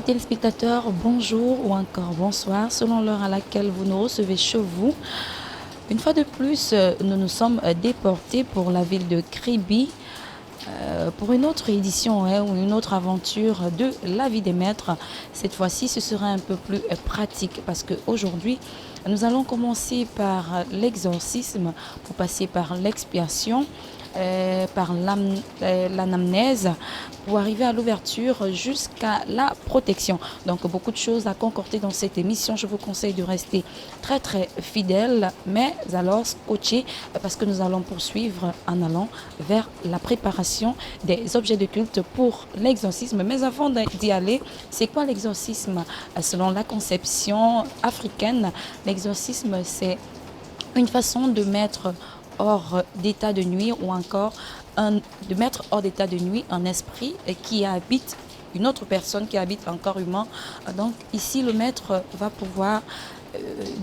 Amis téléspectateurs, bonjour ou encore bonsoir, selon l'heure à laquelle vous nous recevez chez vous. Une fois de plus, nous nous sommes déportés pour la ville de Kribi pour une autre édition ou une autre aventure de la vie des maîtres. Cette fois-ci, ce sera un peu plus pratique parce qu'aujourd'hui, nous allons commencer par l'exorcisme pour passer par l'expiation. Par l'anamnèse pour arriver à l'ouverture jusqu'à la protection. Donc beaucoup de choses à concocter dans cette émission. Je vous conseille de rester très très fidèle, mais alors scotché parce que nous allons poursuivre en allant vers la préparation des objets de culte pour l'exorcisme. Mais avant d'y aller, c'est quoi l'exorcisme? Selon la conception africaine, l'exorcisme c'est une façon de mettre hors d'état de nuit ou encore de mettre hors d'état de nuit un esprit qui habite une autre personne, qui habite un corps humain. Donc ici, le maître va pouvoir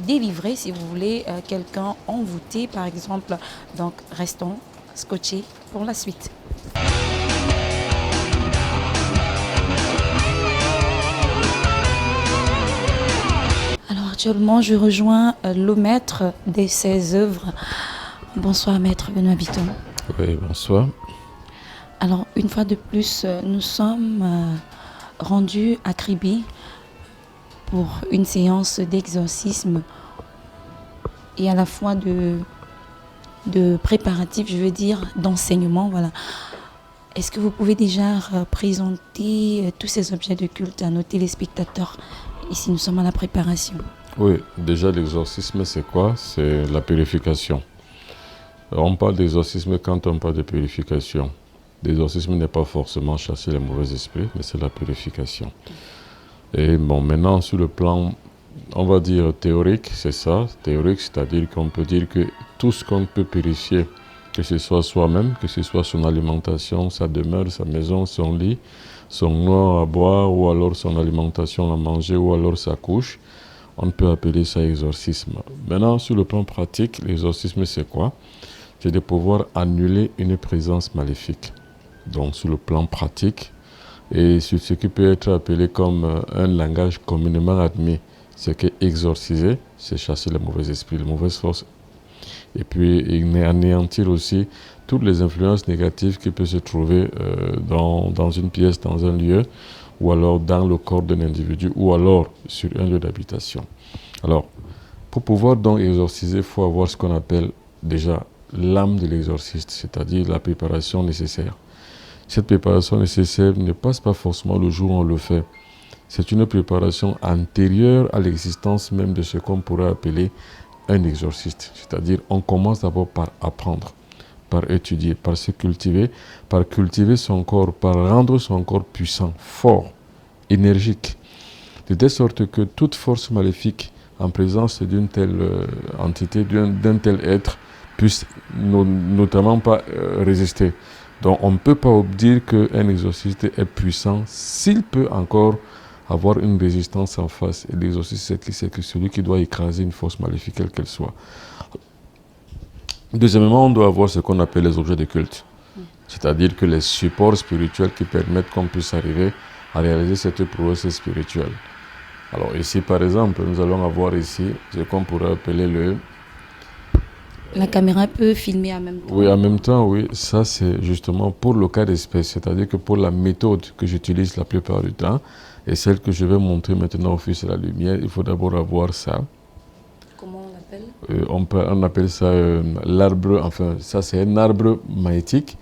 délivrer, si vous voulez, quelqu'un envoûté, par exemple. Donc restons scotchés pour la suite. Alors actuellement, je rejoins le maître de ces œuvres. Bonsoir maître Benoît Biton. Oui, bonsoir. Alors une fois de plus, nous sommes rendus à Kribi pour une séance d'exorcisme et à la fois de préparatifs, je veux dire, d'enseignement. Voilà. Est-ce que vous pouvez déjà présenter tous ces objets de culte à nos téléspectateurs? Ici, nous sommes à la préparation. Oui, déjà l'exorcisme, c'est quoi? C'est la purification. On parle d'exorcisme quand on parle de purification. L'exorcisme n'est pas forcément chasser les mauvais esprits, mais c'est la purification. Et bon, maintenant, sur le plan, on va dire théorique, c'est ça. Théorique, c'est-à-dire qu'on peut dire que tout ce qu'on peut purifier, que ce soit soi-même, que ce soit son alimentation, sa demeure, sa maison, son lit, son eau à boire, ou alors son alimentation à manger, ou alors sa couche, on peut appeler ça exorcisme. Maintenant, sur le plan pratique, l'exorcisme, c'est quoi? C'est de pouvoir annuler une présence maléfique. Donc, sur le plan pratique, et sur ce qui peut être appelé comme un langage communément admis, c'est que exorciser, c'est chasser les mauvais esprits, les mauvaises forces, et puis anéantir aussi toutes les influences négatives qui peuvent se trouver dans une pièce, dans un lieu, ou alors dans le corps d'un individu, ou alors sur un lieu d'habitation. Alors, pour pouvoir donc exorciser, il faut avoir ce qu'on appelle déjà l'âme de l'exorciste, c'est-à-dire la préparation nécessaire. Cette préparation nécessaire ne passe pas forcément le jour où on le fait. C'est une préparation antérieure à l'existence même de ce qu'on pourrait appeler un exorciste. C'est-à-dire on commence d'abord par apprendre, par étudier, par se cultiver, par cultiver son corps, par rendre son corps puissant, fort, énergique, de telle sorte que toute force maléfique en présence d'une telle entité, d'un tel être, puisse notamment pas résister. Donc on ne peut pas dire qu'un exorciste est puissant s'il peut encore avoir une résistance en face. Et l'exorciste, c'est que celui qui doit écraser une force maléfique, quelle qu'elle soit. Deuxièmement, on doit avoir ce qu'on appelle les objets de culte. C'est-à-dire que les supports spirituels qui permettent qu'on puisse arriver à réaliser cette prouesse spirituelle. Alors ici, par exemple, nous allons avoir ici ce qu'on pourrait appeler La caméra peut filmer en même temps. Oui, en même temps, oui. Ça, c'est justement pour le cas d'espèce. C'est-à-dire que pour la méthode que j'utilise la plupart du temps, et celle que je vais montrer maintenant au fils de la lumière, il faut d'abord avoir ça. Comment on l'appelle? On appelle ça l'arbre, enfin, ça c'est un arbre magnétique.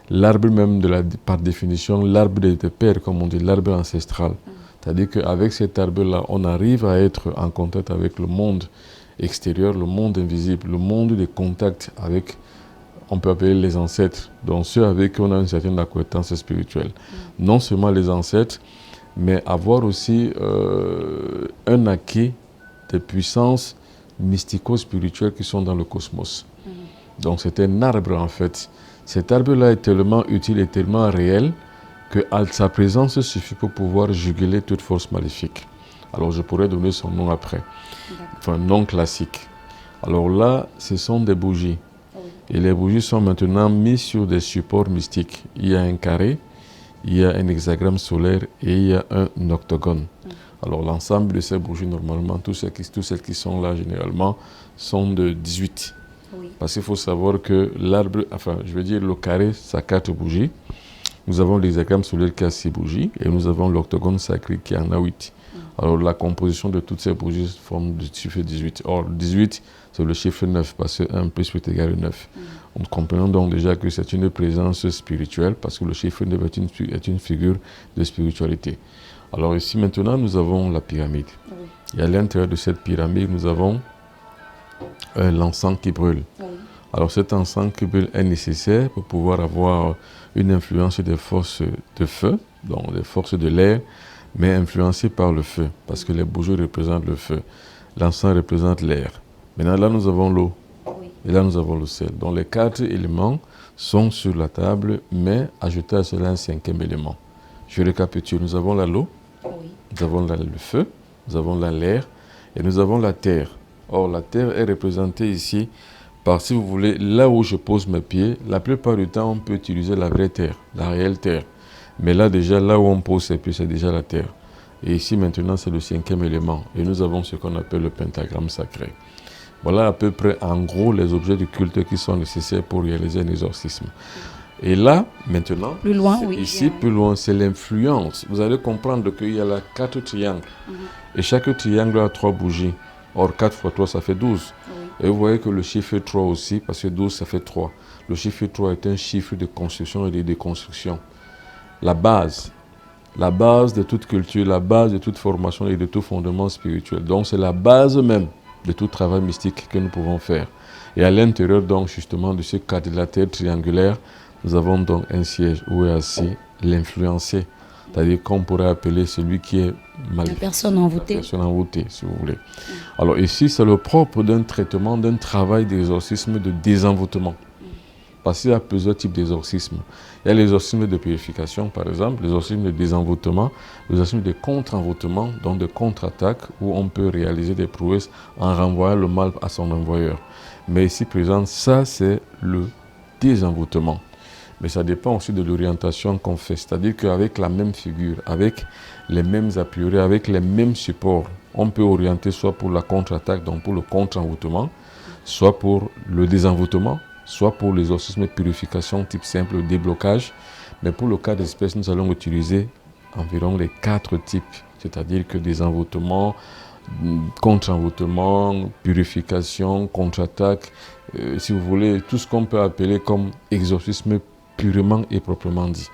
L'arbre même, par définition, l'arbre des pères, comme on dit, l'arbre ancestral. C'est-à-dire qu'avec cet arbre-là, on arrive à être en contact avec le monde extérieur, le monde invisible, le monde des contacts avec, on peut appeler les ancêtres, donc ceux avec qui on a une certaine acquaintance spirituelle. Non seulement les ancêtres, mais avoir aussi un acquis des puissances mystico-spirituelles qui sont dans le cosmos. Donc c'est un arbre en fait. Cet arbre-là est tellement utile et tellement réel que sa présence suffit pour pouvoir juguler toute force maléfique. Alors je pourrais donner son nom après. Enfin, nom classique. Alors là, ce sont des bougies. Et les bougies sont maintenant mises sur des supports mystiques. Il y a un carré il y a un hexagramme solaire et il y a un octogone. Alors l'ensemble de ces bougies, normalement, toutes celles qui sont là généralement, sont de 18. Oui. Parce qu'il faut savoir que l'arbre, enfin je veux dire le carré, ça a 4 bougies. Nous avons l'hexagramme solaire qui a 6 bougies et nous avons l'octogone sacré qui en a 8. Alors la composition de toutes ces bougies forme le chiffre 18. Or 18, c'est le chiffre 9 parce que 1 plus 8 égale 9. Nous comprenons donc déjà que c'est une présence spirituelle parce que le chiffre 9 est une figure de spiritualité. Alors ici maintenant nous avons la pyramide. Oui. Et à l'intérieur de cette pyramide nous avons l'encens qui brûle. Oui. Alors cet encens qui brûle est nécessaire pour pouvoir avoir une influence des forces de feu, donc les forces de l'air, mais influencées par le feu, parce que les bougies représentent le feu. L'encens représente l'air. Maintenant là nous avons l'eau. Oui. Et là nous avons le sel. Donc les 4 éléments sont sur la table, mais ajouté à cela un 5e élément. Je récapitule. Nous avons l'eau, oui. Nous avons le feu, nous avons l'air et nous avons la terre. Or la terre est représentée ici par, si vous voulez, là où je pose mes pieds, la plupart du temps on peut utiliser la vraie terre, la réelle terre. Mais là déjà, là où on pose ses pieds, c'est déjà la terre. Et ici maintenant c'est le 5e élément. Et nous avons ce qu'on appelle le pentagramme sacré. Voilà à peu près en gros les objets du culte qui sont nécessaires pour réaliser un exorcisme. Et là, maintenant, plus loin, oui, ici, plus loin, c'est l'influence. Vous allez comprendre qu'il y a là 4 triangles. Et chaque triangle a 3 bougies. Or, 4 fois 3, ça fait 12. Oui. Et vous voyez que le chiffre 3 aussi, parce que 12, ça fait 3. Le chiffre 3 est un chiffre de construction et de déconstruction. La base de toute culture, la base de toute formation et de tout fondement spirituel. Donc, c'est la base même de tout travail mystique que nous pouvons faire. Et à l'intérieur, donc, justement, de ce quadrilatère triangulaire, nous avons donc un siège où est assis l'influencé, c'est-à-dire qu'on pourrait appeler celui qui est maléfique. La personne envoûtée. La personne envoûtée, si vous voulez. Alors ici, c'est le propre d'un traitement, d'un travail d'exorcisme, de désenvoûtement. Parce qu'il y a plusieurs types d'exorcisme. Il y a l'exorcisme de purification, par exemple, l'exorcisme de désenvoûtement, l'exorcisme de contre-envoûtement, donc de contre-attaque, où on peut réaliser des prouesses en renvoyant le mal à son envoyeur. Mais ici, présent, ça, c'est le désenvoûtement. Mais ça dépend aussi de l'orientation qu'on fait. C'est-à-dire qu'avec la même figure, avec les mêmes a priori, avec les mêmes supports, on peut orienter soit pour la contre-attaque, donc pour le contre-envoûtement, soit pour le désenvoûtement, soit pour l'exorcisme de purification type simple, déblocage. Mais pour le cas d'espèce, nous allons utiliser environ les 4 types. C'est-à-dire que désenvoûtement, contre-envoûtement, purification, contre-attaque, si vous voulez, tout ce qu'on peut appeler comme exorcisme purement et proprement dit.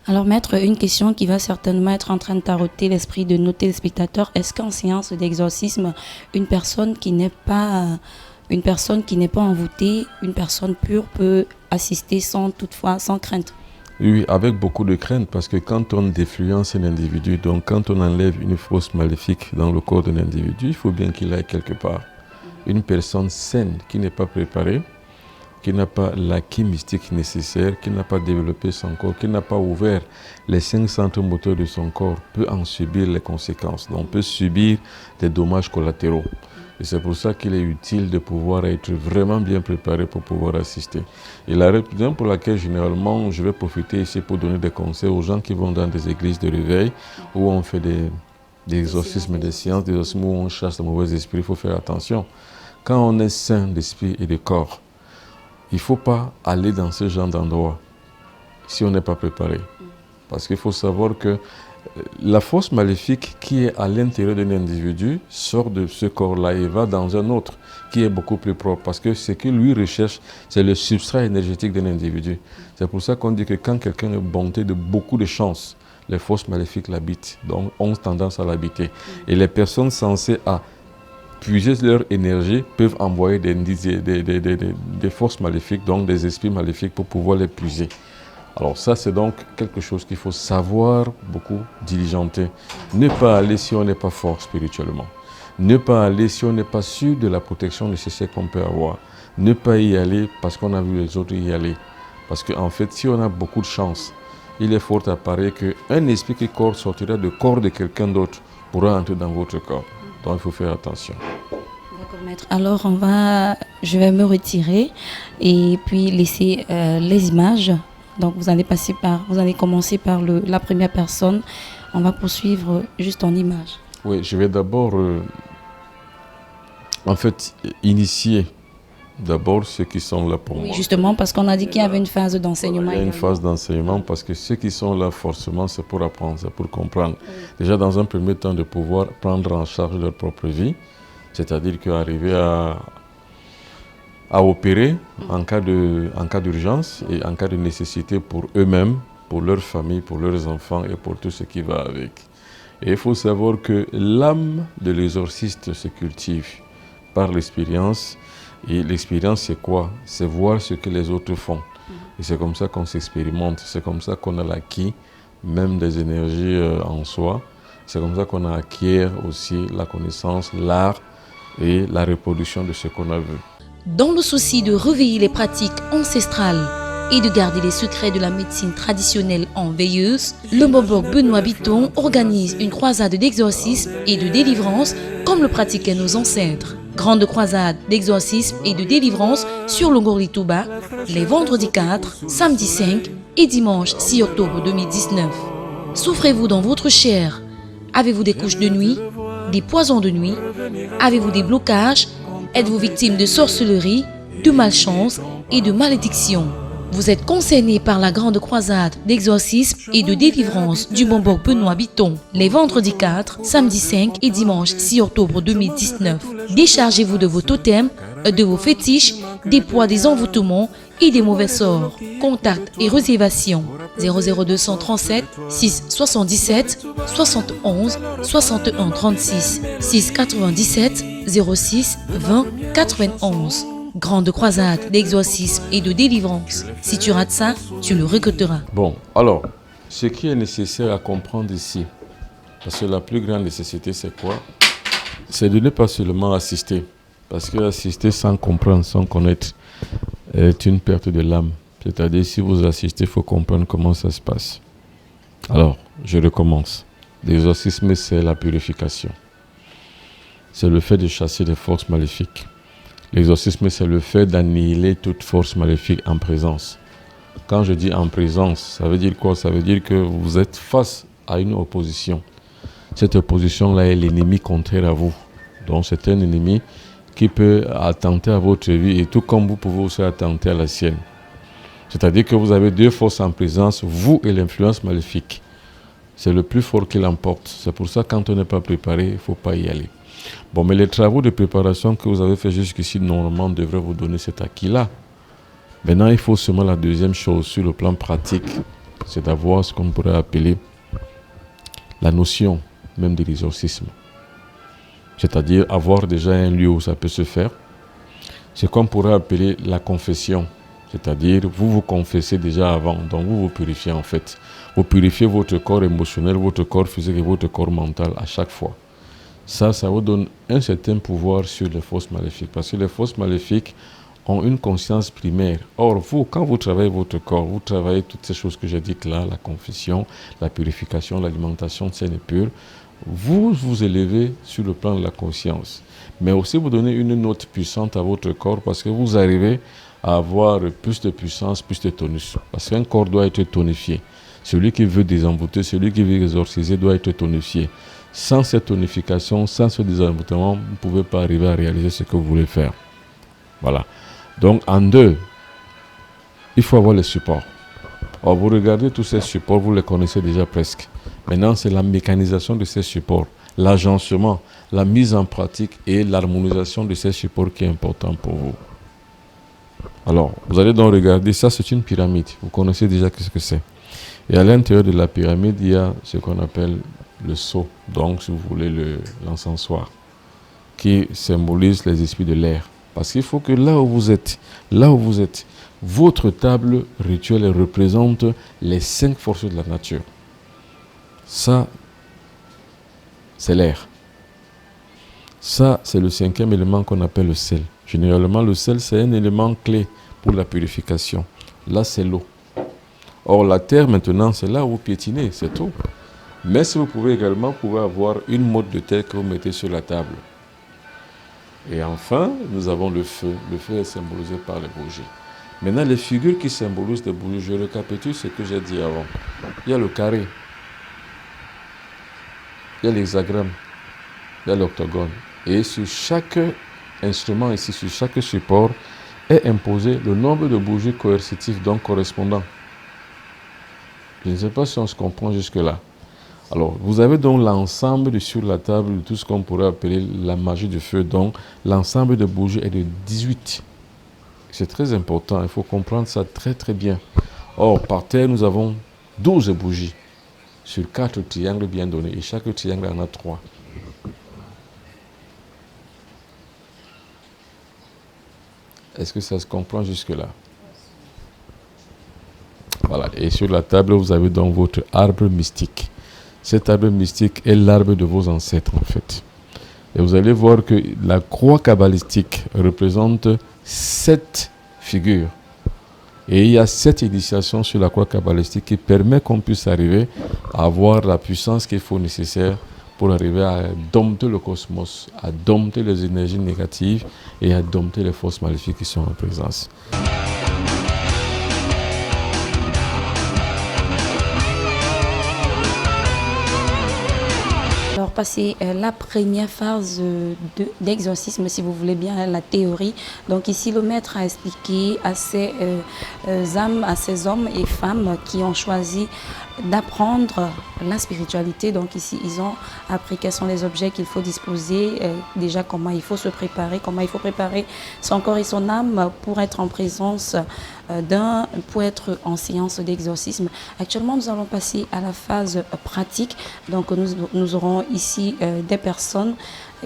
Alors maître, une question qui va certainement être en train de taroter l'esprit de nos téléspectateurs. Est-ce qu'en séance d'exorcisme, une personne qui n'est pas envoûtée, une personne pure peut assister sans crainte? Oui, avec beaucoup de crainte, parce que quand on défluence un individu, donc quand on enlève une force maléfique dans le corps d'un individu, il faut bien qu'il aille quelque part. Une personne saine qui n'est pas préparée, qui n'a pas l'acquis mystique nécessaire, qui n'a pas développé son corps, qui n'a pas ouvert les 5 centres moteurs de son corps, peut en subir les conséquences. Donc peut subir des dommages collatéraux. Et c'est pour ça qu'il est utile de pouvoir être vraiment bien préparé pour pouvoir assister. Et la raison pour laquelle généralement je vais profiter ici pour donner des conseils aux gens qui vont dans des églises de réveil où on fait des exorcismes, des séances d'exorcisme où on chasse les mauvais esprits, il faut faire attention. Quand on est sain d'esprit et de corps, il ne faut pas aller dans ce genre d'endroit si on n'est pas préparé. Parce qu'il faut savoir que la force maléfique qui est à l'intérieur d'un individu sort de ce corps-là et va dans un autre qui est beaucoup plus propre. Parce que ce que lui recherche, c'est le substrat énergétique d'un individu. C'est pour ça qu'on dit que quand quelqu'un est bonté de beaucoup de chance, les forces maléfiques l'habitent, donc ont tendance à l'habiter. Et les personnes censées à puiser leur énergie peuvent envoyer des forces maléfiques, donc des esprits maléfiques pour pouvoir les puiser. Alors ça, c'est donc quelque chose qu'il faut savoir beaucoup diligenter. Ne pas aller si on n'est pas fort spirituellement. Ne pas aller si on n'est pas sûr de la protection nécessaire qu'on peut avoir. Ne pas y aller parce qu'on a vu les autres y aller. Parce qu'en fait, si on a beaucoup de chance, il est fort à parier qu'un esprit qui sortira du corps de quelqu'un d'autre pourra entrer dans votre corps. Donc il faut faire attention. D'accord, maître. Alors je vais me retirer et puis laisser les images Donc vous allez commencer par la première personne. On va poursuivre juste en image. Oui, je vais d'abord, initier d'abord ceux qui sont là pour moi. Justement, parce qu'on a dit qu'il y avait une phase d'enseignement. Il y a une phase d'enseignement parce que ceux qui sont là, forcément, c'est pour apprendre, c'est pour comprendre. Déjà, dans un premier temps, de pouvoir prendre en charge leur propre vie, c'est-à-dire qu'arriver à opérer en cas d'urgence et en cas de nécessité pour eux-mêmes, pour leur famille, pour leurs enfants et pour tout ce qui va avec. Et il faut savoir que l'âme de l'exorciste se cultive par l'expérience. Et l'expérience, c'est quoi? C'est voir ce que les autres font. Et c'est comme ça qu'on s'expérimente. C'est comme ça qu'on a l'acquis, même des énergies en soi. C'est comme ça qu'on a acquis aussi la connaissance, l'art et la reproduction de ce qu'on a vu. Dans le souci de réveiller les pratiques ancestrales et de garder les secrets de la médecine traditionnelle en veilleuse, le Mombok Benoît Bitton organise une croisade d'exorcisme et de délivrance comme le pratiquaient nos ancêtres. Grande croisade d'exorcisme et de délivrance sur le Ngor-Litouba, les vendredis 4, samedi 5 et dimanche 6 octobre 2019. Souffrez-vous dans votre chair? Avez-vous des couches de nuit, des poisons de nuit? Avez-vous des blocages? Êtes-vous victime de sorcellerie, de malchance et de malédiction? Vous êtes concerné par la grande croisade d'exorcisme et de délivrance du Mombok Benoît Bitton les vendredis 4, samedi 5 et dimanche 6 octobre 2019. Déchargez-vous de vos totems, de vos fétiches, des poids, des envoûtements et des mauvais sorts. Contact et réservation 00237 677 71 61 36 697 06 20 91. Grande croisade d'exorcisme et de délivrance. Si tu rates ça, tu le regretteras. Bon, alors, ce qui est nécessaire à comprendre ici, parce que la plus grande nécessité, c'est quoi? C'est de ne pas seulement assister. Parce que assister sans comprendre, sans connaître, est une perte de l'âme. C'est-à-dire, si vous assistez, il faut comprendre comment ça se passe. Alors, je recommence. L'exorcisme, c'est la purification. C'est le fait de chasser des forces maléfiques. L'exorcisme, c'est le fait d'annihiler toute force maléfique en présence. Quand je dis en présence, ça veut dire quoi? Ça veut dire que vous êtes face à une opposition. Cette opposition-là est l'ennemi contraire à vous. Donc c'est un ennemi qui peut attenter à votre vie et tout comme vous pouvez aussi attenter à la sienne. C'est-à-dire que vous avez deux forces en présence, vous et l'influence maléfique. C'est le plus fort qui l'emporte. C'est pour ça que quand on n'est pas préparé, il ne faut pas y aller. Bon, mais les travaux de préparation que vous avez fait jusqu'ici, normalement, devraient vous donner cet acquis-là. Maintenant, il faut seulement la deuxième chose sur le plan pratique, c'est d'avoir ce qu'on pourrait appeler la notion même de l'exorcisme. C'est-à-dire avoir déjà un lieu où ça peut se faire. C'est qu'on pourrait appeler la confession. C'est-à-dire, vous vous confessez déjà avant, donc vous vous purifiez en fait. Vous purifiez votre corps émotionnel, votre corps physique et votre corps mental à chaque fois. Ça vous donne un certain pouvoir sur les forces maléfiques. Parce que les forces maléfiques ont une conscience primaire. Or, vous, quand vous travaillez votre corps, vous travaillez toutes ces choses que j'ai dites là, la confession, la purification, l'alimentation saine et pure, vous vous élevez sur le plan de la conscience. Mais aussi vous donnez une note puissante à votre corps parce que vous arrivez à avoir plus de puissance, plus de tonus. Parce qu'un corps doit être tonifié. Celui qui veut désenvoûter, celui qui veut exorciser doit être tonifié. Sans cette tonification, sans ce désenvoûtement, vous ne pouvez pas arriver à réaliser ce que vous voulez faire. Voilà. Donc, en deux, il faut avoir les supports. Alors, vous regardez tous ces supports, vous les connaissez déjà presque. Maintenant, c'est la mécanisation de ces supports, l'agencement, la mise en pratique et l'harmonisation de ces supports qui est important pour vous. Alors, vous allez donc regarder, ça c'est une pyramide. Vous connaissez déjà ce que c'est. Et à l'intérieur de la pyramide, il y a ce qu'on appelle le sceau, donc si vous voulez l'encensoir, qui symbolise les esprits de l'air. Parce qu'il faut que là où vous êtes, votre table rituelle représente les 5 forces de la nature. Ça, c'est l'air. Ça, c'est le 5e élément qu'on appelle le sel. Généralement, le sel, c'est un élément clé pour la purification. Là, c'est l'eau. Or, la terre, maintenant, c'est là où vous piétinez, c'est tout. Mais si vous pouvez également avoir une motte de terre que vous mettez sur la table. Et enfin, nous avons le feu. Le feu est symbolisé par les bougies. Maintenant, les figures qui symbolisent les bougies, je récapitule ce que j'ai dit avant. Il y a le carré, il y a l'hexagramme, il y a l'octogone. Et sur chaque instrument ici, sur chaque support, est imposé le nombre de bougies coercitives, donc correspondant. Je ne sais pas si on se comprend jusque-là. Alors, vous avez donc l'ensemble sur la table de tout ce qu'on pourrait appeler la magie du feu. Donc, l'ensemble de bougies est de 18. C'est très important, il faut comprendre ça très très bien. Or, par terre, nous avons 12 bougies sur 4 triangles bien donnés. Et chaque triangle en a 3. Est-ce que ça se comprend jusque-là? Voilà. Et sur la table, vous avez donc votre arbre mystique. Cet arbre mystique est l'arbre de vos ancêtres, en fait. Et vous allez voir que la croix kabbalistique représente 7 figures. Et il y a 7 initiations sur la croix kabbalistique qui permet qu'on puisse arriver à avoir la puissance qu'il faut nécessaire pour arriver à dompter le cosmos, à dompter les énergies négatives et à dompter les forces maléfiques qui sont en présence. Alors, passer la première phase d'exorcisme, si vous voulez bien, la théorie. Donc ici, le maître a expliqué à ces âmes, à ces hommes et femmes qui ont choisi d'apprendre la spiritualité. Donc ici, ils ont appris quels sont les objets qu'il faut disposer, déjà comment il faut se préparer, comment il faut préparer son corps et son âme pour être en présence pour être en séance d'exorcisme. Actuellement, nous allons passer à la phase pratique. Donc nous aurons ici des personnes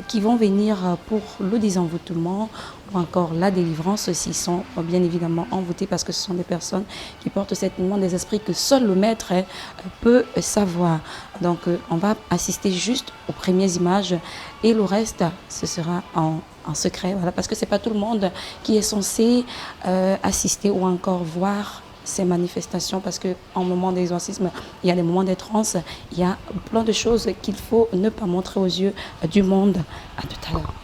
qui vont venir pour le désenvoûtement ou encore la délivrance s'ils sont bien évidemment envoûtés, parce que ce sont des personnes qui portent certainement des esprits que seul le maître peut savoir. Donc on va assister juste aux premières images et le reste ce sera en secret, voilà, parce que c'est pas tout le monde qui est censé assister ou encore voir ces manifestations, parce qu'en moment d'exorcisme, il y a des moments de transe, il y a plein de choses qu'il faut ne pas montrer aux yeux du monde. À tout à l'heure.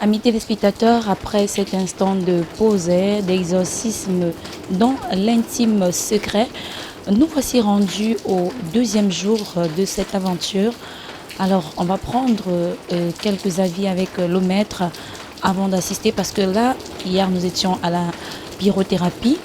Amis téléspectateurs, après cet instant de pause, d'exorcisme dans l'intime secret, nous voici rendus au deuxième jour de cette aventure. Alors, on va prendre quelques avis avec le maître avant d'assister, parce que là, hier, nous étions à la pyrothérapie.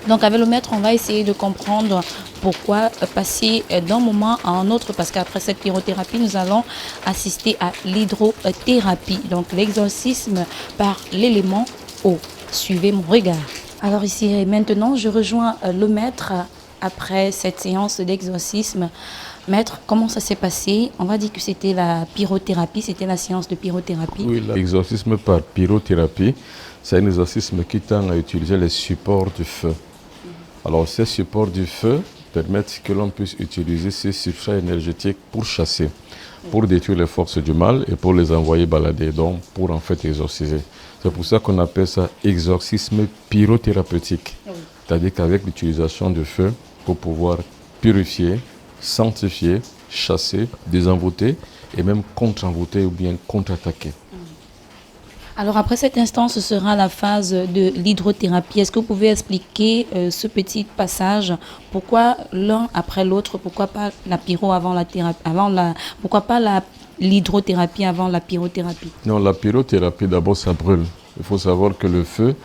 Donc, avec le maître, on va essayer de comprendre pourquoi passer d'un moment à un autre, parce qu'après cette pyrothérapie, nous allons assister à l'hydrothérapie, donc l'exorcisme par l'élément eau. Suivez mon regard. Alors ici et maintenant, je rejoins le maître après cette séance d'exorcisme. Maître, comment ça s'est passé? On va dire que c'était la pyrothérapie, c'était la séance de pyrothérapie. Oui, l'exorcisme par pyrothérapie, c'est un exorcisme qui tend à utiliser les supports du feu. Alors, ces supports du feu permettent que l'on puisse utiliser ces substrats énergétiques pour chasser, pour détruire les forces du mal et pour les envoyer balader, donc pour en fait exorciser. C'est pour ça qu'on appelle ça exorcisme pyrothérapeutique. Oui. C'est-à-dire qu'avec l'utilisation du feu, pour pouvoir purifier, sanctifier, chasser, désenvoûter et même contre-envoûter ou bien contre-attaquer. Alors après cet instant, ce sera la phase de l'hydrothérapie. Est-ce que vous pouvez expliquer ce petit passage? Pourquoi l'un après l'autre? Pourquoi pas la pyro avant la thérapie, pourquoi pas l'hydrothérapie avant la pyrothérapie? Non, la pyrothérapie, d'abord, ça brûle. Il faut savoir que le feu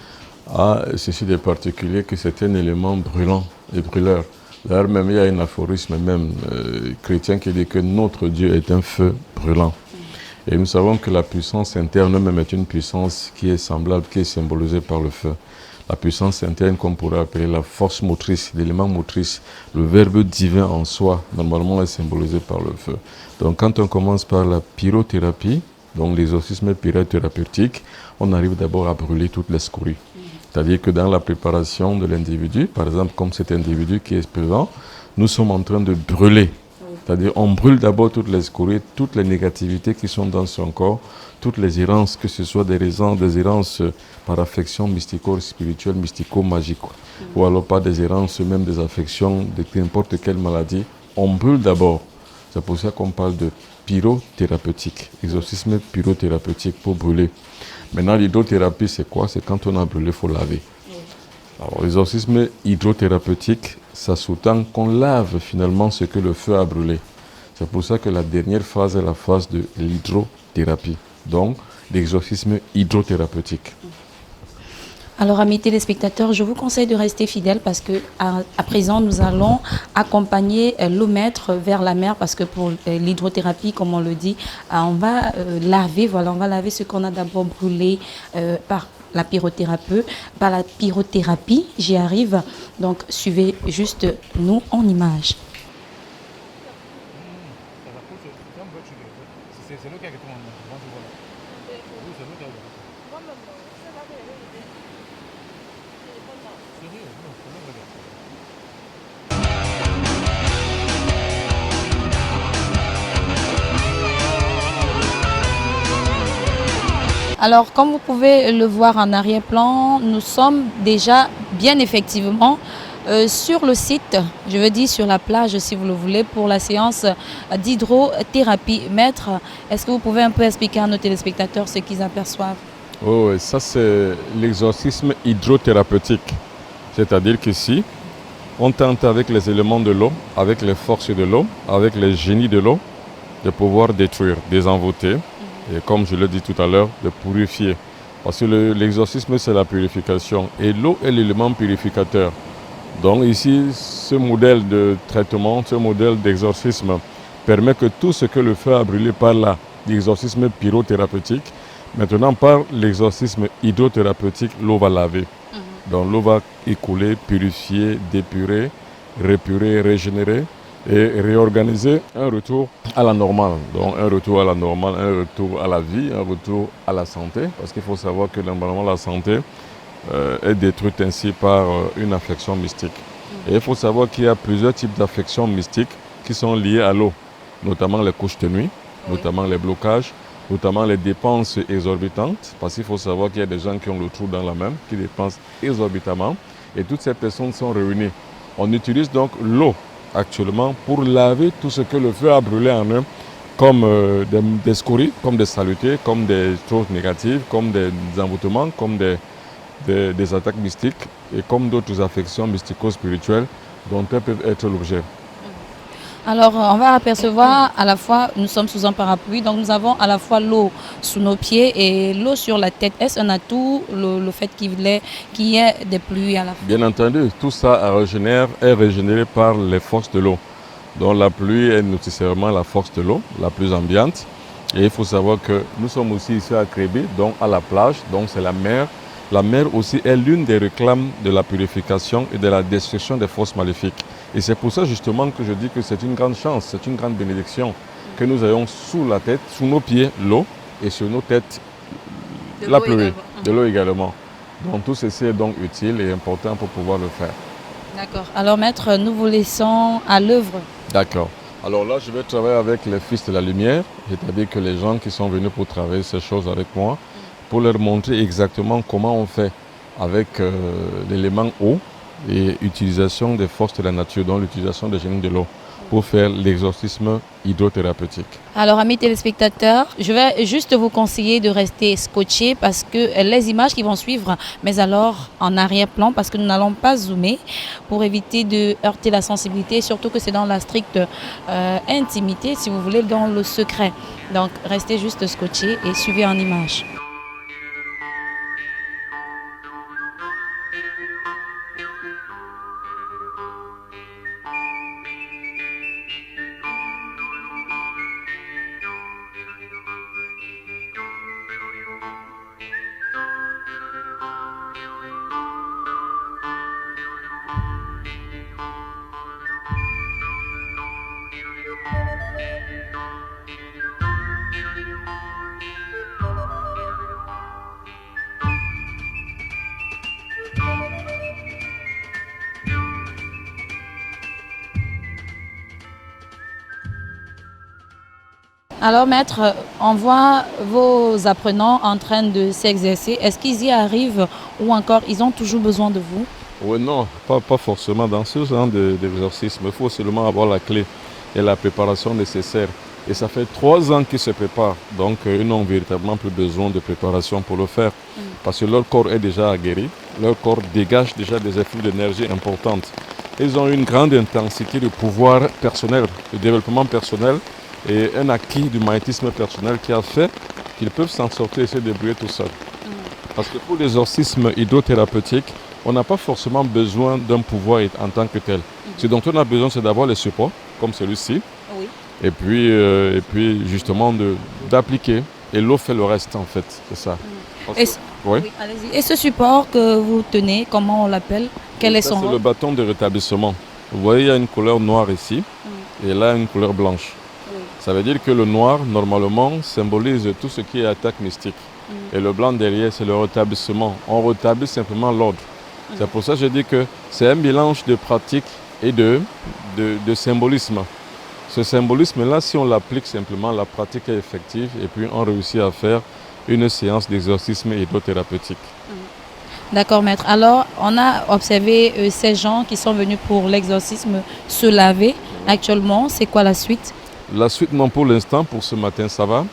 a ceci de particulier, que c'est un élément brûlant et brûleur. D'ailleurs, même il y a un aphorisme même chrétien qui dit que notre Dieu est un feu brûlant. Et nous savons que la puissance interne même est une puissance qui est semblable, qui est symbolisée par le feu. La puissance interne qu'on pourrait appeler la force motrice, l'élément motrice, le verbe divin en soi, normalement est symbolisé par le feu. Donc quand on commence par la pyrothérapie, donc l'exorcisme pyrothérapeutique, on arrive d'abord à brûler toutes les scories. C'est-à-dire que dans la préparation de l'individu, par exemple comme cet individu qui est présent, nous sommes en train de brûler C'est-à-dire on brûle d'abord toutes les scories, toutes les négativités qui sont dans son corps, toutes les errances, que ce soit des errances par affection mystico-spirituelle, mystico-magique, ou alors pas des errances, même des affections de n'importe quelle maladie. On brûle d'abord. C'est pour ça qu'on parle de pyrothérapeutique, exorcisme pyrothérapeutique pour brûler. Maintenant, l'hydrothérapie, c'est quoi? C'est quand on a brûlé, il faut laver. Alors, l'exorcisme hydrothérapeutique, ça sous-tend qu'on lave finalement ce que le feu a brûlé. C'est pour ça que la dernière phase est la phase de l'hydrothérapie. Donc, l'exorcisme hydrothérapeutique. Alors, amis téléspectateurs, je vous conseille de rester fidèles parce que à présent, nous allons accompagner l'eau maître vers la mer parce que pour l'hydrothérapie, comme on le dit, on va laver, voilà, on va laver ce qu'on a d'abord brûlé par la pyrothérapie, j'y arrive. Donc, suivez juste nous en image. Alors, comme vous pouvez le voir en arrière-plan, nous sommes déjà bien effectivement sur le site, je veux dire sur la plage si vous le voulez, pour la séance d'hydrothérapie. Maître, est-ce que vous pouvez un peu expliquer à nos téléspectateurs ce qu'ils aperçoivent? Oui, ça c'est l'exorcisme hydrothérapeutique. C'est-à-dire qu'ici, on tente avec les éléments de l'eau, avec les forces de l'eau, avec les génies de l'eau, de pouvoir détruire, désenvoûter. Et comme je l'ai dit tout à l'heure, de purifier. Parce que l'exorcisme, c'est la purification. Et l'eau est l'élément purificateur. Donc ici, ce modèle de traitement, ce modèle d'exorcisme permet que tout ce que le feu a brûlé par là, l'exorcisme pyrothérapeutique, maintenant par l'exorcisme hydrothérapeutique, l'eau va laver. Donc l'eau va écouler, purifier, dépurer, répurer, régénérer et réorganiser un retour à la normale. Donc un retour à la normale, un retour à la vie, un retour à la santé. Parce qu'il faut savoir que normalement la santé est détruite ainsi par une affection mystique. Et il faut savoir qu'il y a plusieurs types d'affections mystiques qui sont liées à l'eau, notamment les couches de nuit, notamment les blocages, notamment les dépenses exorbitantes, parce qu'il faut savoir qu'il y a des gens qui ont le trou dans la main, qui dépensent exorbitamment, et toutes ces personnes sont réunies. On utilise donc l'eau actuellement pour laver tout ce que le feu a brûlé en eux, comme des scories, comme des saletés, comme des choses négatives, comme des envoûtements, comme des attaques mystiques et comme d'autres affections mystico-spirituelles dont elles peuvent être l'objet. Alors, on va apercevoir à la fois, nous sommes sous un parapluie, donc nous avons à la fois l'eau sous nos pieds et l'eau sur la tête. Est-ce un atout, le fait qu'il y ait des pluies à la fois? Bien entendu, tout ça est régénéré par les forces de l'eau. Donc la pluie est nécessairement la force de l'eau, la plus ambiante. Et il faut savoir que nous sommes aussi ici à Kribi, donc à la plage, donc c'est la mer. La mer aussi est l'une des réclames de la purification et de la destruction des forces maléfiques. Et c'est pour ça justement que je dis que c'est une grande chance, c'est une grande bénédiction que nous ayons sous la tête, sous nos pieds, l'eau et sur nos têtes, la pluie, de l'eau également. Donc tout ceci est donc utile et important pour pouvoir le faire. D'accord. Alors maître, nous vous laissons à l'œuvre. D'accord. Alors là, je vais travailler avec les fils de la lumière, c'est-à-dire que les gens qui sont venus pour travailler ces choses avec moi, pour leur montrer exactement comment on fait avec l'élément eau et utilisation des forces de la nature, donc l'utilisation des génies de l'eau pour faire l'exorcisme hydrothérapeutique. Alors amis téléspectateurs, je vais juste vous conseiller de rester scotchés parce que les images qui vont suivre, mais alors en arrière-plan parce que nous n'allons pas zoomer pour éviter de heurter la sensibilité, surtout que c'est dans la stricte intimité, si vous voulez, dans le secret. Donc restez juste scotchés et suivez en images. Alors, maître, on voit vos apprenants en train de s'exercer. Est-ce qu'ils y arrivent ou encore ils ont toujours besoin de vous? Oui, non, pas forcément dans ce genre d'exercice, mais il faut seulement avoir la clé et la préparation nécessaire. Et ça fait 3 ans qu'ils se préparent, donc ils n'ont véritablement plus besoin de préparation pour le faire, parce que leur corps est déjà aguerri, leur corps dégage déjà des effets d'énergie importantes. Ils ont une grande intensité de pouvoir personnel, de développement personnel et un acquis du magnétisme personnel qui a fait qu'ils peuvent s'en sortir et se débrouiller tout seuls. Parce que pour l'exorcisme hydrothérapeutiques, on n'a pas forcément besoin d'un pouvoir en tant que tel. Ce dont on a besoin, c'est d'avoir les supports, comme celui-ci, Oui. et puis justement d'appliquer. Et l'eau fait le reste, en fait, c'est ça. Parce Et, que- oui. oui, allez-y. Et ce support que vous tenez, comment on l'appelle? Quel est Ça, son c'est le rôle? bâton de rétablissement. Vous voyez, il y a une couleur noire ici, et là, une couleur blanche. Oui. Ça veut dire que le noir, normalement, symbolise tout ce qui est attaque mystique. Et le blanc derrière, c'est le rétablissement. On rétablit simplement l'ordre. C'est pour ça que je dis que c'est un mélange de pratique et de symbolisme. Ce symbolisme-là, si on l'applique simplement, la pratique est effective et puis on réussit à faire une séance d'exorcisme hydrothérapeutique. D'accord, maître. Alors, on a observé ces gens qui sont venus pour l'exorcisme se laver. Actuellement, c'est quoi la suite? La suite, non, pour l'instant, pour ce matin, ça va.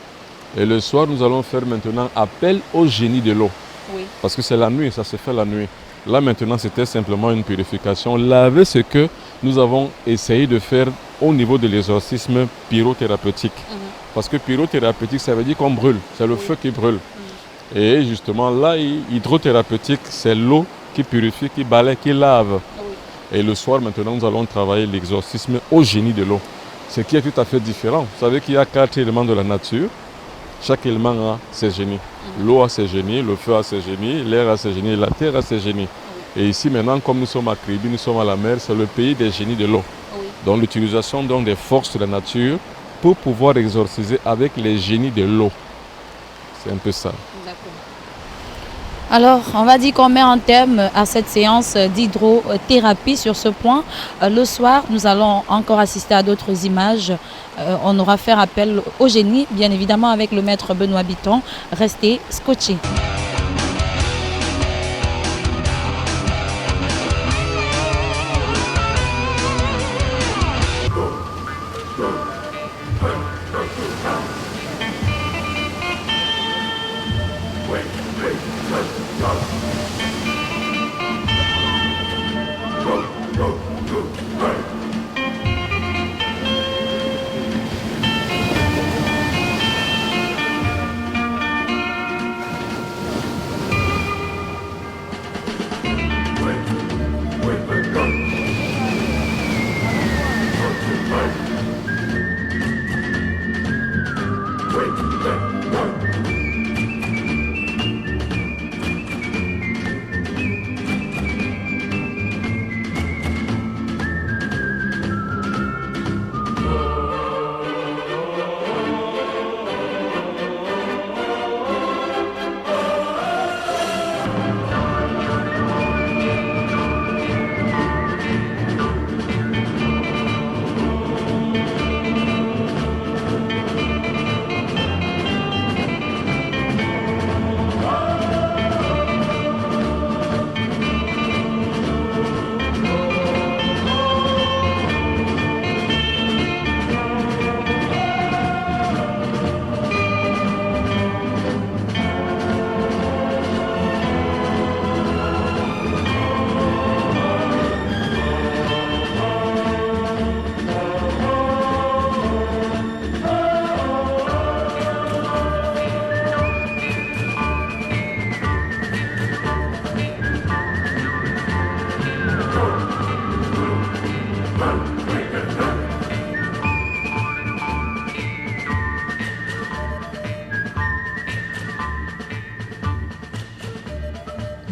Et le soir, nous allons faire maintenant appel au génie de l'eau. Oui. Parce que c'est la nuit, ça se fait la nuit. Là maintenant, c'était simplement une purification. Laver ce que nous avons essayé de faire au niveau de l'exorcisme pyrothérapeutique. Parce que pyrothérapeutique, ça veut dire qu'on brûle. C'est le feu qui brûle. Et justement, là, hydrothérapeutique, c'est l'eau qui purifie, qui balaie, qui lave. Et le soir, maintenant, nous allons travailler l'exorcisme au génie de l'eau. Ce qui est tout à fait différent. Vous savez qu'il y a 4 éléments de la nature. Chaque élément a ses génies. L'eau a ses génies, le feu a ses génies, l'air a ses génies, la terre a ses génies. Et ici maintenant, comme nous sommes à Kribi, nous sommes à la mer, c'est le pays des génies de l'eau. Donc l'utilisation des forces de la nature pour pouvoir exorciser avec les génies de l'eau. C'est un peu ça. Alors, on va dire qu'on met un terme à cette séance d'hydrothérapie sur ce point. Le soir, nous allons encore assister à d'autres images. On aura fait appel au génie, bien évidemment, avec le maître Benoît Bitton. Restez scotchés.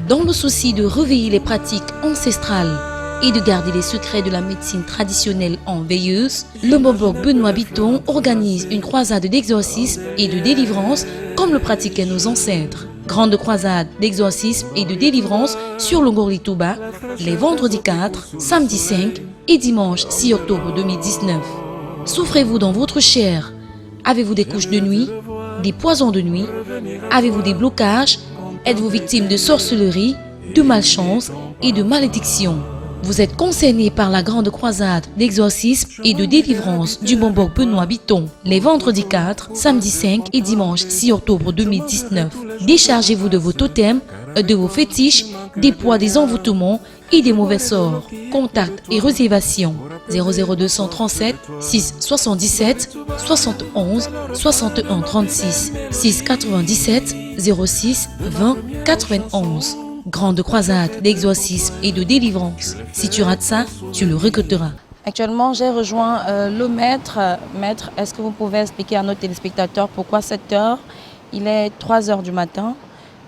Dans le souci de réveiller les pratiques ancestrales et de garder les secrets de la médecine traditionnelle en veilleuse, le Mbobok Benoît Bitton organise une croisade d'exorcisme et de délivrance comme le pratiquaient nos ancêtres. Grande croisade d'exorcisme et de délivrance sur le Ngorli-Touba les vendredis 4, samedi 5 et dimanche 6 octobre 2019. Souffrez-vous dans votre chair Avez-vous des couches de nuit, des poisons de nuit? Avez-vous des blocages? Êtes-vous victime de sorcellerie, de malchance et de malédiction? Vous êtes concerné par la grande croisade d'exorcisme et de délivrance du Bombok Benoît Biton les vendredis 4, samedi 5 et dimanche 6 octobre 2019. Déchargez-vous de vos totems, de vos fétiches, des poids, des envoûtements et des mauvais sorts. Contact et réservation 00237 677 71 61 36 697 06 20 91. Grande croisade d'exorcisme et de délivrance. Si tu rates ça, tu le regretteras. Actuellement, j'ai rejoint le maître. Maître, est-ce que vous pouvez expliquer à nos téléspectateurs pourquoi cette heure, il est 3 heures du matin,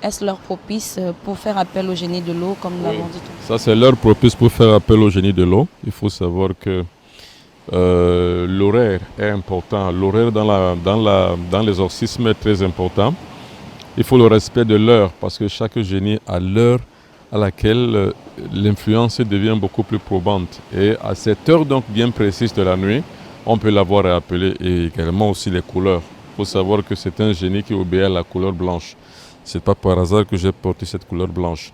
est-ce l'heure propice pour faire appel au génie de l'eau, comme nous l'avons dit tout à l'heure? Ça, c'est l'heure propice pour faire appel au génie de l'eau. Il faut savoir que l'horaire est important. L'horaire dans l'exorcisme est très important. Il faut le respect de l'heure parce que chaque génie a l'heure à laquelle l'influence devient beaucoup plus probante. Et à cette heure donc bien précise de la nuit, on peut l'avoir appelé, et également aussi les couleurs. Il faut savoir que c'est un génie qui obéit à la couleur blanche. Ce n'est pas par hasard que j'ai porté cette couleur blanche.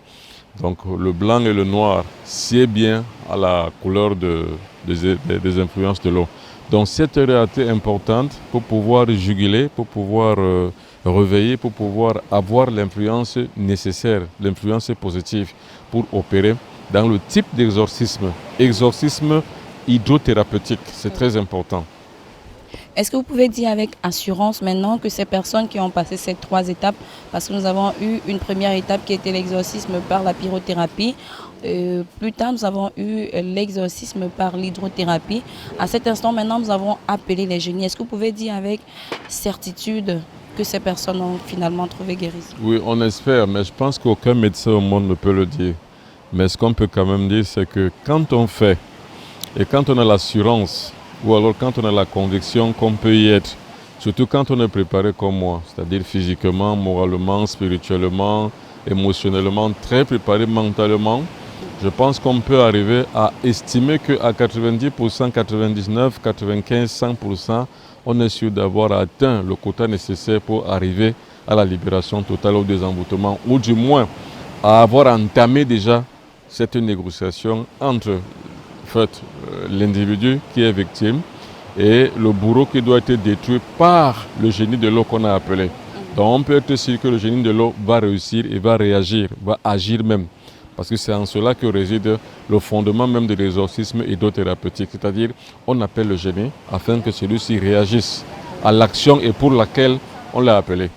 Donc le blanc et le noir sied bien à la couleur des influences de l'eau. Donc cette heure est importante pour pouvoir juguler, pour pouvoir réveiller, pour pouvoir avoir l'influence nécessaire, l'influence positive pour opérer dans le type d'exorcisme. Exorcisme hydrothérapeutique, c'est très important. Est-ce que vous pouvez dire avec assurance maintenant que ces personnes qui ont passé ces 3 étapes, parce que nous avons eu une première étape qui était l'exorcisme par la pyrothérapie, plus tard nous avons eu l'exorcisme par l'hydrothérapie. À cet instant maintenant nous avons appelé les génies. Est-ce que vous pouvez dire avec certitude que ces personnes ont finalement trouvé guérison? Oui, on espère, mais je pense qu'aucun médecin au monde ne peut le dire. Mais ce qu'on peut quand même dire, c'est que quand on fait, et quand on a l'assurance, ou alors quand on a la conviction qu'on peut y être, surtout quand on est préparé comme moi, c'est-à-dire physiquement, moralement, spirituellement, émotionnellement, très préparé mentalement, je pense qu'on peut arriver à estimer qu'à 90%, 99%, 95%, 100%, on est sûr d'avoir atteint le quota nécessaire pour arriver à la libération totale au désenvoûtement, ou du moins à avoir entamé déjà cette négociation entre l'individu qui est victime et le bourreau qui doit être détruit par le génie de l'eau qu'on a appelé. Donc on peut être sûr que le génie de l'eau va réussir et va réagir, va agir même. Parce que c'est en cela que réside le fondement même de l'exorcisme hydrothérapeutique. C'est-à-dire, on appelle le génie afin que celui-ci réagisse à l'action et pour laquelle on l'a appelé.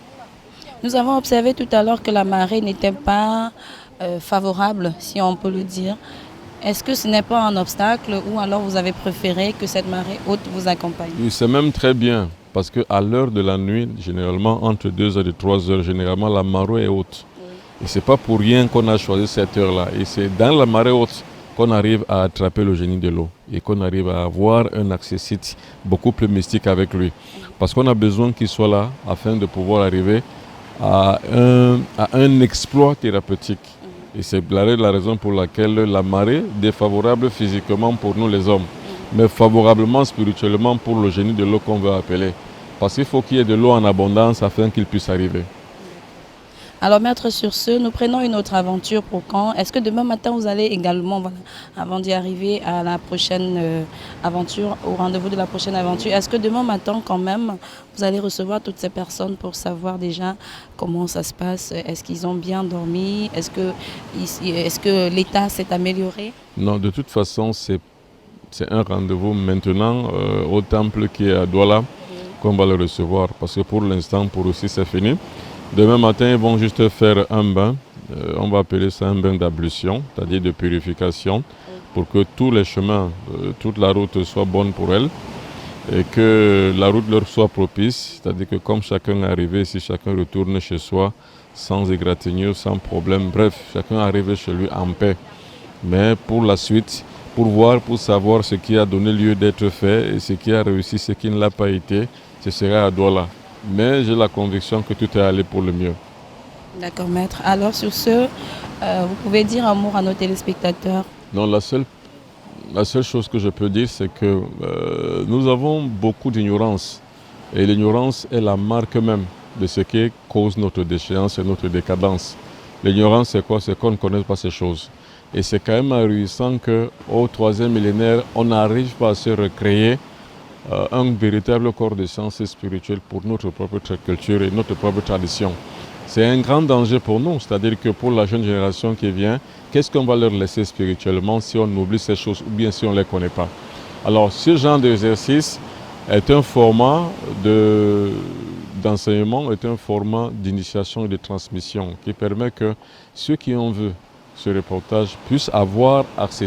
Nous avons observé tout à l'heure que la marée n'était pas favorable, si on peut le dire. Est-ce que ce n'est pas un obstacle ou alors vous avez préféré que cette marée haute vous accompagne? Oui, c'est même très bien parce qu'à l'heure de la nuit, généralement entre 2 heures et 3 heures, généralement la marée est haute. Et ce n'est pas pour rien qu'on a choisi cette heure-là. Et c'est dans la marée haute qu'on arrive à attraper le génie de l'eau et qu'on arrive à avoir un accessite beaucoup plus mystique avec lui. Parce qu'on a besoin qu'il soit là afin de pouvoir arriver à un exploit thérapeutique. Et c'est la raison pour laquelle la marée est défavorable physiquement pour nous les hommes, mais favorablement spirituellement pour le génie de l'eau qu'on veut appeler. Parce qu'il faut qu'il y ait de l'eau en abondance afin qu'il puisse arriver. Alors maître, sur ce, nous prenons une autre aventure pour quand? Est-ce que demain matin vous allez également, avant d'y arriver à la prochaine aventure, au rendez-vous de la prochaine aventure, est-ce que demain matin quand même vous allez recevoir toutes ces personnes pour savoir déjà comment ça se passe? Est-ce qu'ils ont bien dormi? Est-ce que l'état s'est amélioré? Non, de toute façon c'est un rendez-vous maintenant au temple qui est à Douala qu'on va le recevoir parce que pour l'instant pour aussi c'est fini. Demain matin, ils vont juste faire un bain, on va appeler ça un bain d'ablution, c'est-à-dire de purification, pour que tous les chemins, toute la route soit bonne pour elles et que la route leur soit propice, c'est-à-dire que comme chacun est arrivé, si chacun retourne chez soi sans égratignure, sans problème, bref, chacun arrive chez lui en paix. Mais pour la suite, pour savoir ce qui a donné lieu d'être fait et ce qui a réussi, ce qui ne l'a pas été, ce sera à Douala. Mais j'ai la conviction que tout est allé pour le mieux. D'accord, maître. Alors sur ce, vous pouvez dire un mot à nos téléspectateurs? Non, la seule chose que je peux dire, c'est que nous avons beaucoup d'ignorance Et l'ignorance est la marque même de ce qui cause notre déchéance et notre décadence. L'ignorance, c'est quoi? C'est qu'on ne connaît pas ces choses. Et c'est quand même ahurissant qu'au troisième millénaire, on n'arrive pas à se recréer un véritable corps de sciences spirituelles pour notre propre culture et notre propre tradition. C'est un grand danger pour nous, c'est-à-dire que pour la jeune génération qui vient, qu'est-ce qu'on va leur laisser spirituellement si on oublie ces choses ou bien si on ne les connaît pas? Alors, ce genre d'exercice est un format d'enseignement, est un format d'initiation et de transmission qui permet que ceux qui en veulent ce reportage puissent avoir accès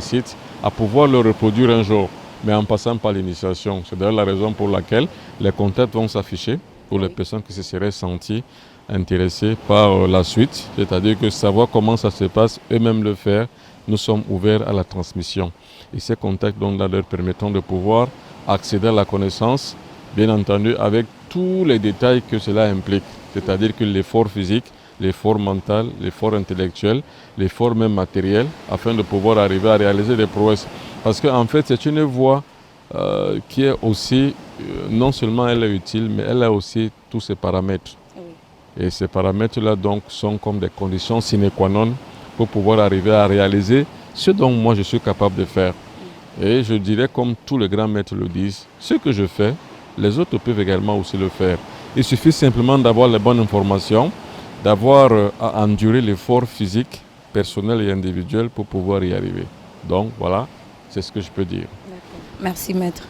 à pouvoir le reproduire un jour, mais en passant par l'initiation. C'est d'ailleurs la raison pour laquelle les contacts vont s'afficher pour les personnes qui se seraient senties intéressés par la suite, c'est-à-dire que savoir comment ça se passe, eux-mêmes le faire, nous sommes ouverts à la transmission. Et ces contacts donc là leur permettront de pouvoir accéder à la connaissance, bien entendu avec tous les détails que cela implique, c'est-à-dire que l'effort physique, l'effort mental, l'effort intellectuel, l'effort même matériel, afin de pouvoir arriver à réaliser des prouesses. Parce qu'en fait, c'est une voie qui est aussi, non seulement elle est utile, mais elle a aussi tous ses paramètres. Et ces paramètres-là donc sont comme des conditions sine qua non pour pouvoir arriver à réaliser ce dont moi je suis capable de faire. Et je dirais comme tous les grands maîtres le disent, ce que je fais, les autres peuvent également aussi le faire. Il suffit simplement d'avoir les bonnes informations, d'avoir à endurer l'effort physique, personnel et individuel pour pouvoir y arriver. Donc voilà, c'est ce que je peux dire. Merci maître.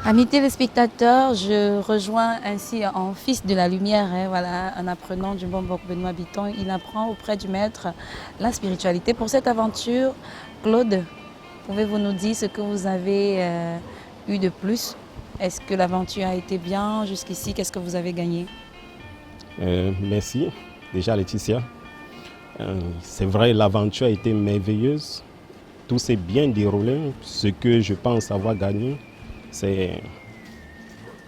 Amis téléspectateurs, je rejoins ainsi en fils de la lumière, voilà, un apprenant du bon Benoît Bitton. Il apprend auprès du maître la spiritualité. Pour cette aventure, Claude, pouvez-vous nous dire ce que vous avez eu de plus? Est-ce que l'aventure a été bien jusqu'ici? Qu'est-ce que vous avez gagné? Merci déjà Laetitia. C'est vrai, l'aventure a été merveilleuse. Tout s'est bien déroulé. Ce que je pense avoir gagné, c'est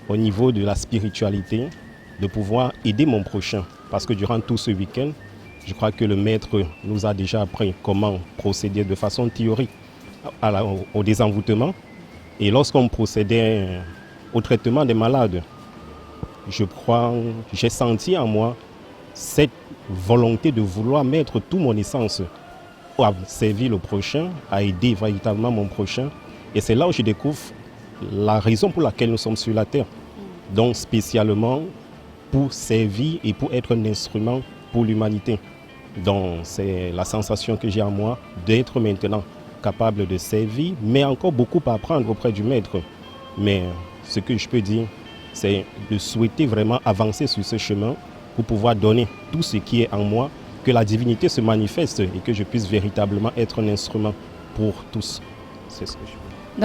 au niveau de la spiritualité, de pouvoir aider mon prochain. Parce que durant tout ce week-end, je crois que le maître nous a déjà appris comment procéder de façon théorique au désenvoûtement. Et lorsqu'on procédait au traitement des malades, j'ai senti en moi cette volonté de vouloir mettre toute mon essence à servir le prochain, à aider véritablement mon prochain. Et c'est là où je découvre la raison pour laquelle nous sommes sur la terre. Donc spécialement pour servir et pour être un instrument pour l'humanité. Donc c'est la sensation que j'ai en moi d'être maintenant capable de servir, mais encore beaucoup à apprendre auprès du maître. Mais ce que je peux dire, c'est de souhaiter vraiment avancer sur ce chemin pour pouvoir donner tout ce qui est en moi, que la divinité se manifeste et que je puisse véritablement être un instrument pour tous. C'est ce que je veux.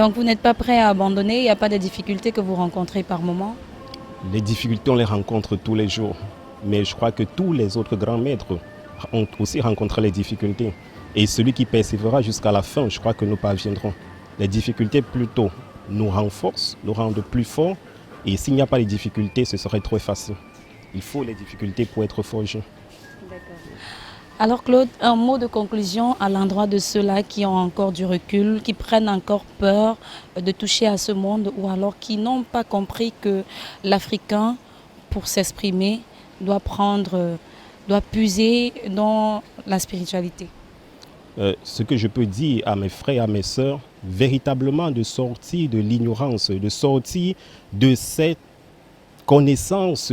Donc vous n'êtes pas prêt à abandonner? Il n'y a pas de difficultés que vous rencontrez par moment? Les difficultés, on les rencontre tous les jours. Mais je crois que tous les autres grands maîtres ont aussi rencontré les difficultés. Et celui qui persévérera jusqu'à la fin, je crois que nous parviendrons. Les difficultés plutôt nous renforcent, nous rendent plus forts. Et s'il n'y a pas de difficultés, ce serait trop facile. Il faut les difficultés pour être forgé. D'accord. Alors Claude, un mot de conclusion à l'endroit de ceux-là qui ont encore du recul, qui prennent encore peur de toucher à ce monde ou alors qui n'ont pas compris que l'Africain, pour s'exprimer, doit puiser dans la spiritualité. Ce que je peux dire à mes frères, à mes sœurs, véritablement de sortir de l'ignorance, de sortir de cette connaissance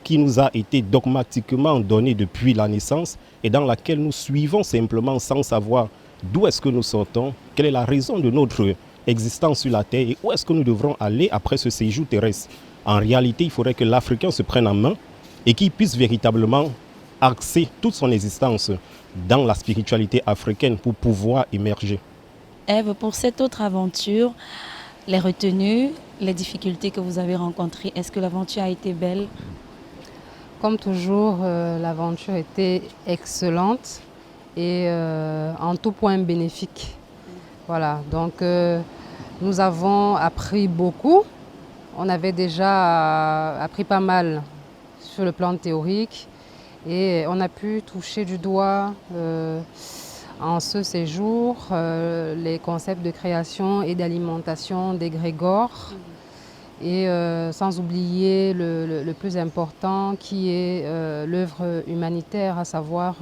qui nous a été dogmatiquement donnée depuis la naissance et dans laquelle nous suivons simplement sans savoir d'où est-ce que nous sortons, quelle est la raison de notre existant sur la Terre et où est-ce que nous devrons aller après ce séjour terrestre. En réalité, il faudrait que l'Africain se prenne en main et qu'il puisse véritablement axer toute son existence dans la spiritualité africaine pour pouvoir émerger. Ève, pour cette autre aventure, les retenues, les difficultés que vous avez rencontrées, est-ce que l'aventure a été belle? Comme toujours, l'aventure était excellente et en tout point bénéfique. Voilà, donc nous avons appris beaucoup. On avait déjà appris pas mal sur le plan théorique et on a pu toucher du doigt en ce séjour les concepts de création et d'alimentation des grégores. Et sans oublier le plus important qui est l'œuvre humanitaire, à savoir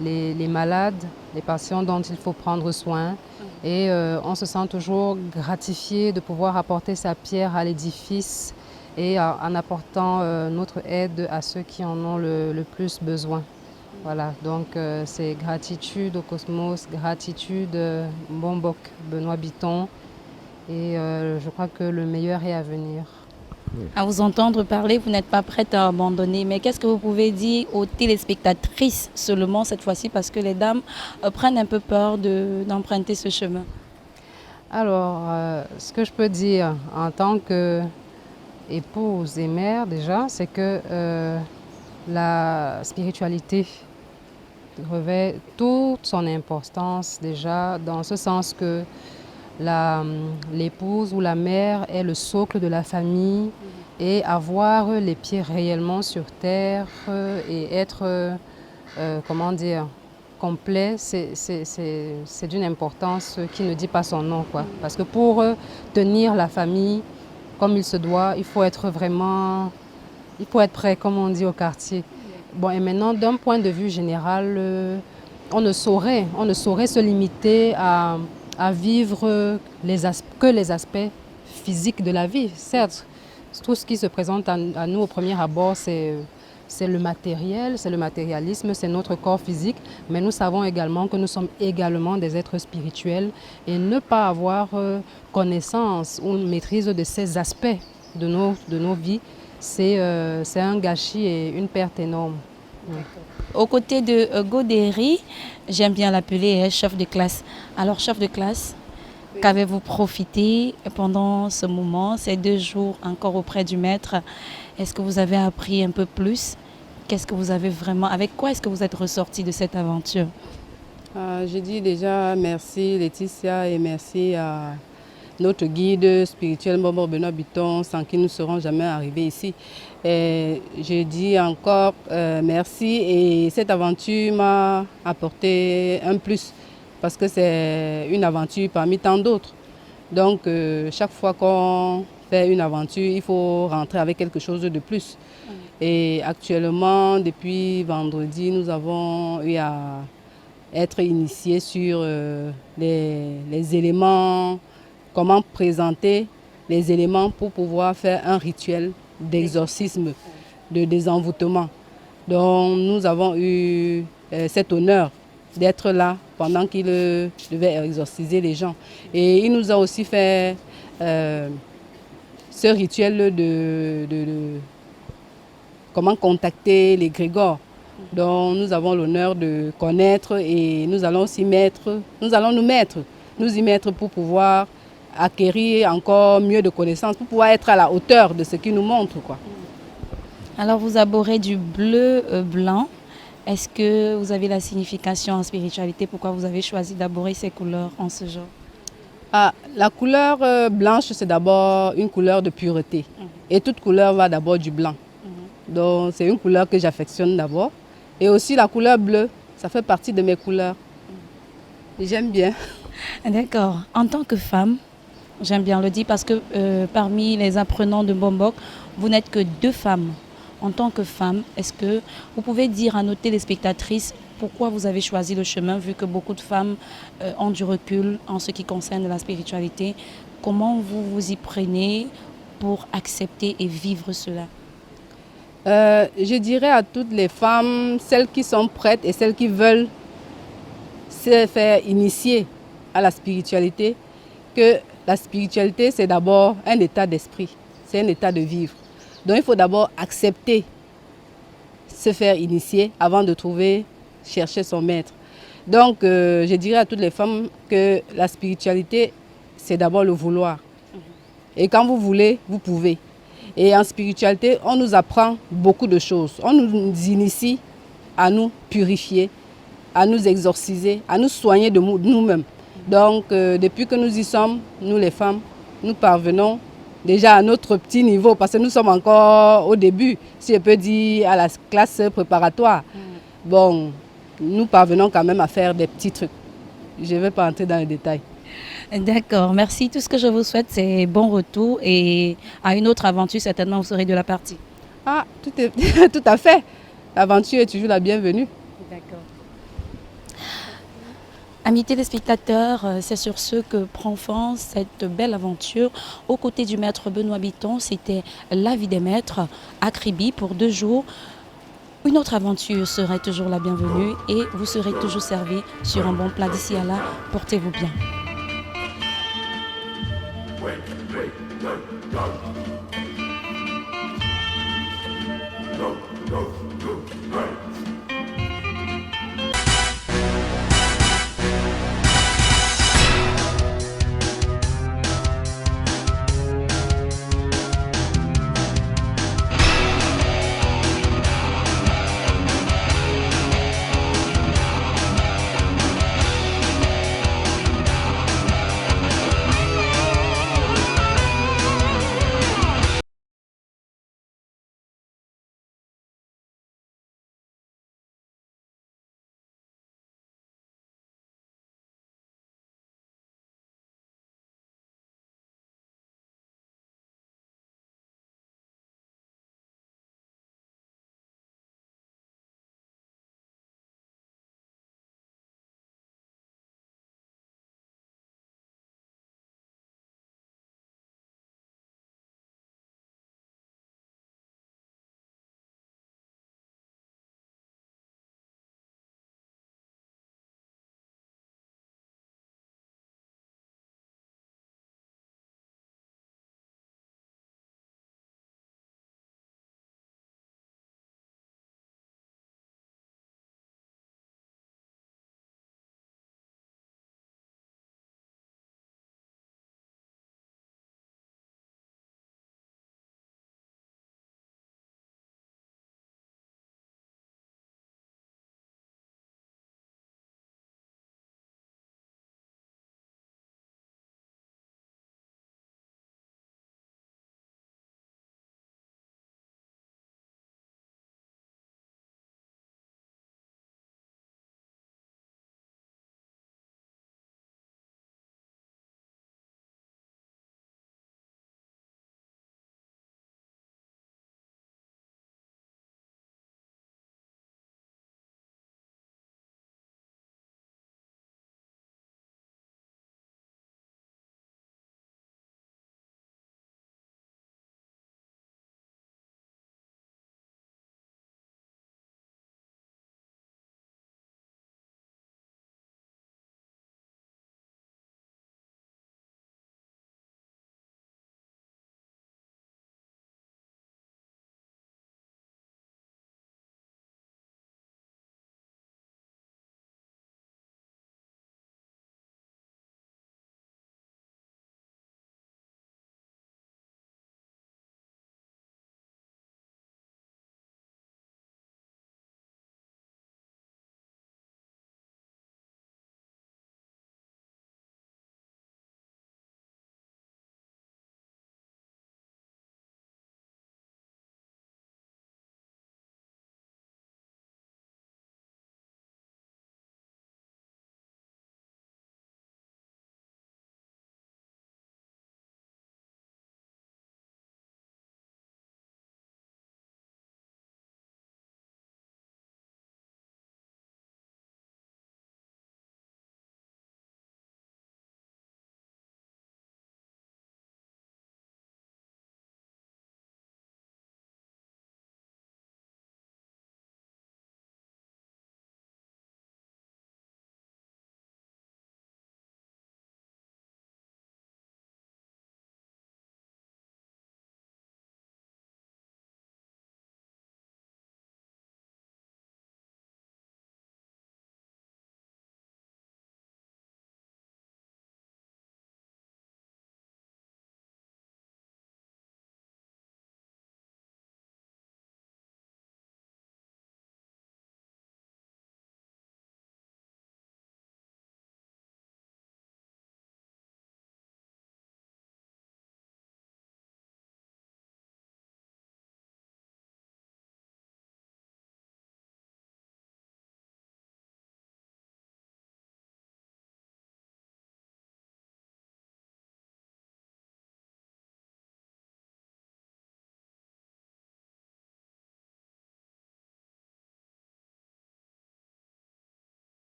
les malades, les patients dont il faut prendre soin. Et on se sent toujours gratifié de pouvoir apporter sa pierre à l'édifice et en apportant notre aide à ceux qui en ont le plus besoin. Voilà, donc c'est gratitude au cosmos, gratitude Mbombok, Benoît Bitton. Et je crois que le meilleur est à venir. À vous entendre parler, vous n'êtes pas prête à abandonner. Mais qu'est-ce que vous pouvez dire aux téléspectatrices seulement cette fois-ci, parce que les dames prennent un peu peur d'emprunter ce chemin? Alors, ce que je peux dire en tant qu'épouse et mère déjà, c'est que la spiritualité revêt toute son importance déjà, dans ce sens que l'épouse ou la mère est le socle de la famille et avoir les pieds réellement sur terre et être, comment dire, complet, c'est d'une importance qui ne dit pas son nom, quoi. Parce que pour tenir la famille comme il se doit, il faut être vraiment, il faut être prêt, comme on dit au quartier. Bon, et maintenant, d'un point de vue général, on ne saurait se limiter à vivre que les aspects physiques de la vie. Certes, tout ce qui se présente à nous au premier abord, c'est le matériel, c'est le matérialisme, c'est notre corps physique, mais nous savons également que nous sommes également des êtres spirituels et ne pas avoir connaissance ou maîtrise de ces aspects de nos vies, c'est un gâchis et une perte énorme. Ouais. Aux côtés de Godéry, j'aime bien l'appeler chef de classe. Alors, chef de classe, oui, qu'avez-vous profité pendant ce moment, ces 2 jours encore auprès du maître? Est-ce que vous avez appris un peu plus? Qu'est-ce que vous avez vraiment, avec quoi est-ce que vous êtes ressorti de cette aventure? Je dis déjà merci Laetitia et merci à notre guide spirituel Mbombo Benoît Bitton, sans qui nous ne serons jamais arrivés ici. Et je dis encore merci et cette aventure m'a apporté un plus parce que c'est une aventure parmi tant d'autres. Donc chaque fois qu'on fait une aventure, il faut rentrer avec quelque chose de plus. Et actuellement, depuis vendredi, nous avons eu à être initiés sur les éléments, comment présenter les éléments pour pouvoir faire un rituel d'exorcisme, de désenvoûtement. Donc nous avons eu cet honneur d'être là pendant qu'il devait exorciser les gens. Et il nous a aussi fait ce rituel de comment contacter les grégores. Donc nous avons l'honneur de connaître et nous allons nous y mettre pour pouvoir acquérir encore mieux de connaissances, pour pouvoir être à la hauteur de ce qu'il nous montre, quoi. Alors vous abordez du bleu blanc. Est-ce que vous avez la signification en spiritualité? Pourquoi vous avez choisi d'aborder ces couleurs en ce genre? La couleur blanche, c'est d'abord une couleur de pureté. Et toute couleur va d'abord du blanc. Donc c'est une couleur que j'affectionne d'abord. Et aussi la couleur bleue, ça fait partie de mes couleurs. Et j'aime bien. D'accord. En tant que femme, j'aime bien le dire parce que parmi les apprenants de Mbombok, vous n'êtes que 2 femmes. En tant que femme, est-ce que vous pouvez dire à nos téléspectatrices pourquoi vous avez choisi le chemin, vu que beaucoup de femmes ont du recul en ce qui concerne la spiritualité? Comment vous vous y prenez pour accepter et vivre cela? Je dirais à toutes les femmes, celles qui sont prêtes et celles qui veulent se faire initier à la spiritualité, que la spiritualité, c'est d'abord un état d'esprit, c'est un état de vivre. Donc il faut d'abord accepter, se faire initier avant de chercher son maître. Donc je dirais à toutes les femmes que la spiritualité, c'est d'abord le vouloir. Et quand vous voulez, vous pouvez. Et en spiritualité, on nous apprend beaucoup de choses. On nous initie à nous purifier, à nous exorciser, à nous soigner de nous-mêmes. Donc, depuis que nous y sommes, nous les femmes, nous parvenons déjà à notre petit niveau, parce que nous sommes encore au début, si je peux dire, à la classe préparatoire. Bon, nous parvenons quand même à faire des petits trucs. Je ne vais pas entrer dans les détails. D'accord, merci. Tout ce que je vous souhaite, c'est bon retour et à une autre aventure, certainement, vous serez de la partie. Ah, tout à fait. L'aventure est toujours la bienvenue. D'accord. Amis téléspectateurs, c'est sur ce que prend fin cette belle aventure. Aux côtés du maître Benoît Bitton, c'était la vie des maîtres à Kribi pour 2 jours. Une autre aventure serait toujours la bienvenue et vous serez toujours servi sur un bon plat. D'ici à là, portez-vous bien.